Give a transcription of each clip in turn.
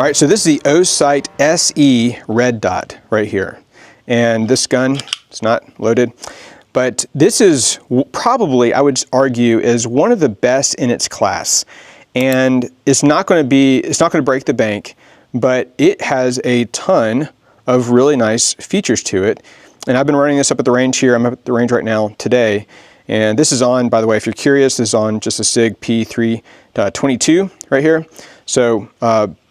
All right, so this is the OSIGHT SE red dot right here. And this gun, it's not loaded, but this is probably, I would argue, is one of the best in its class. And it's not going to break the bank, but it has a ton of really nice features to it. And I've been running this up at the range here. I'm up at the range right now today. And this is on, by the way, if you're curious, this is on just a SIG P322 right here. So,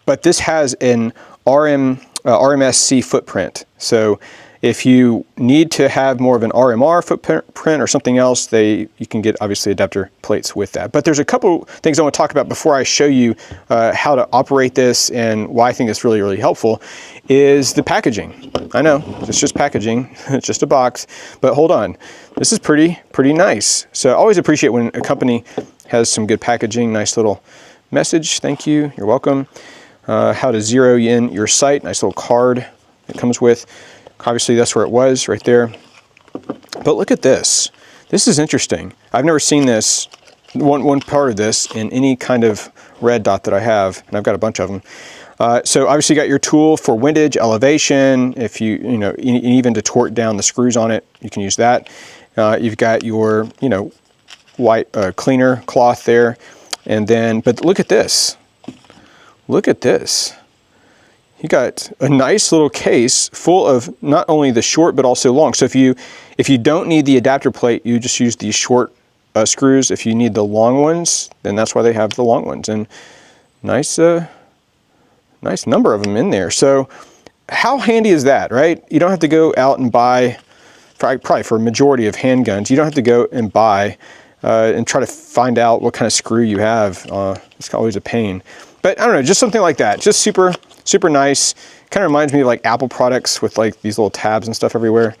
but this has an RMSC footprint. So if you need to have more of an RMR footprint or something else, you can get obviously adapter plates with that. But there's a couple things I want to talk about before I show you how to operate this and why I think it's really, really helpful is the packaging. I know, it's just packaging, it's just a box, but hold on. This is pretty nice. So I always appreciate when a company has some good packaging, nice little message, thank you, you're welcome. How to zero in your sight, nice little card it comes with. Obviously that's where it was, right there. But look at this. This is interesting. I've never seen this, one part of this in any kind of red dot that I have, and I've got a bunch of them. So obviously you got your tool for windage, elevation, if even to torque down the screws on it, you can use that. You've got your, white cleaner cloth there. And then, but look at this. Look at this. You got a nice little case full of not only the short, but also long. So if you don't need the adapter plate, you just use these short screws. If you need the long ones, then that's why they have the long ones. And nice number of them in there. So how handy is that, right? You don't have to go out and buy, probably for a majority of handguns, you don't have to go and buy and try to find out what kind of screw you have. It's always a pain. But I don't know, just something like that. Just super nice. Kind of reminds me of like Apple products with like these little tabs and stuff everywhere.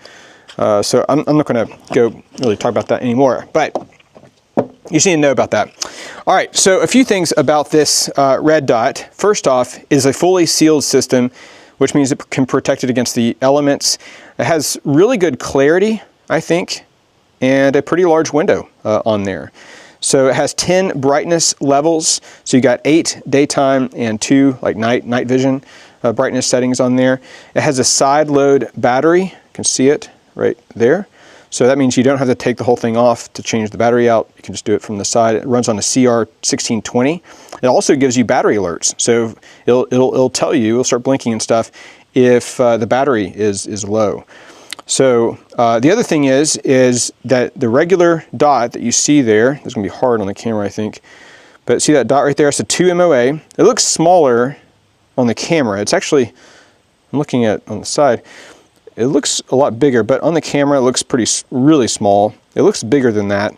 So I'm not going to go really talk about that anymore. But you just need to know about that. All right, so a few things about this red dot. First off, it is a fully sealed system, which means it can protect it against the elements. It has really good clarity, I think, and a pretty large window on there. So it has 10 brightness levels. So you got 8 daytime and 2 like night vision brightness settings on there. It has a side load battery. You can see it right there. So that means you don't have to take the whole thing off to change the battery out. You can just do it from the side. It runs on a CR1620. It also gives you battery alerts. So it'll tell you, it'll start blinking and stuff if the battery is low. So the other thing is that the regular dot that you see there, it's gonna be hard on the camera, I think, but see that dot right there? It's a 2 MOA. It looks smaller on the camera. It's actually, I'm looking at on the side, it looks a lot bigger, but on the camera it looks really small. It looks bigger than that,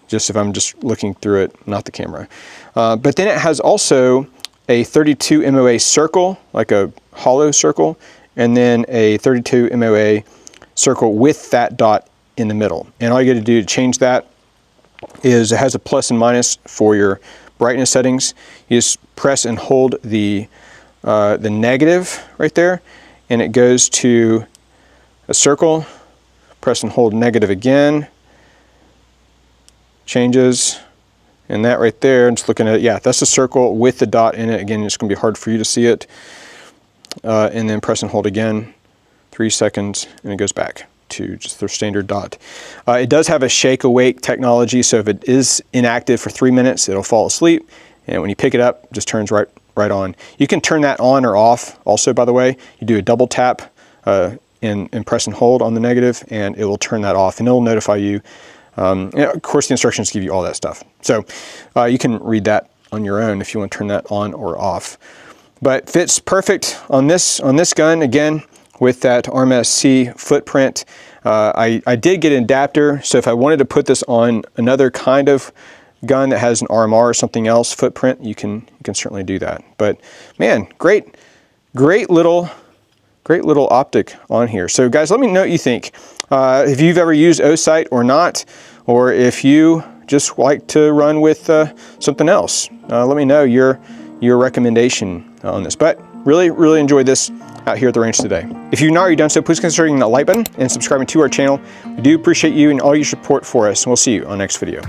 just if I'm just looking through it, not the camera. But then it has also a 32 MOA circle, like a hollow circle, and then a 32 MOA circle with that dot in the middle. And all you got to do to change that is it has a plus and minus for your brightness settings. You just press and hold the negative right there, and it goes to a circle. Press and hold negative again, changes, and that right there, I'm just looking at it, yeah, that's a circle with the dot in it. Again, it's going to be hard for you to see it. And then press and hold again, 3 seconds, and it goes back to just the standard dot. It does have a shake awake technology, so if it is inactive for 3 minutes, it'll fall asleep, and when you pick it up, it just turns right on. You can turn that on or off also, by the way. You do a double tap and press and hold on the negative, and it will turn that off, and it'll notify you. And of course, the instructions give you all that stuff. So you can read that on your own if you want to turn that on or off. But fits perfect on this gun, again, with that RMSC footprint. I did get an adapter, so if I wanted to put this on another kind of gun that has an RMR or something else footprint, you can certainly do that. But man, great little optic on here. So guys, let me know what you think. If you've ever used OSIGHT or not, or if you just like to run with something else, let me know your recommendation on this. But really enjoyed this out here at the range today. If you've not already done so, please consider hitting that like button and subscribing to our channel. We do appreciate you and all your support for us, and we'll see you on the next video.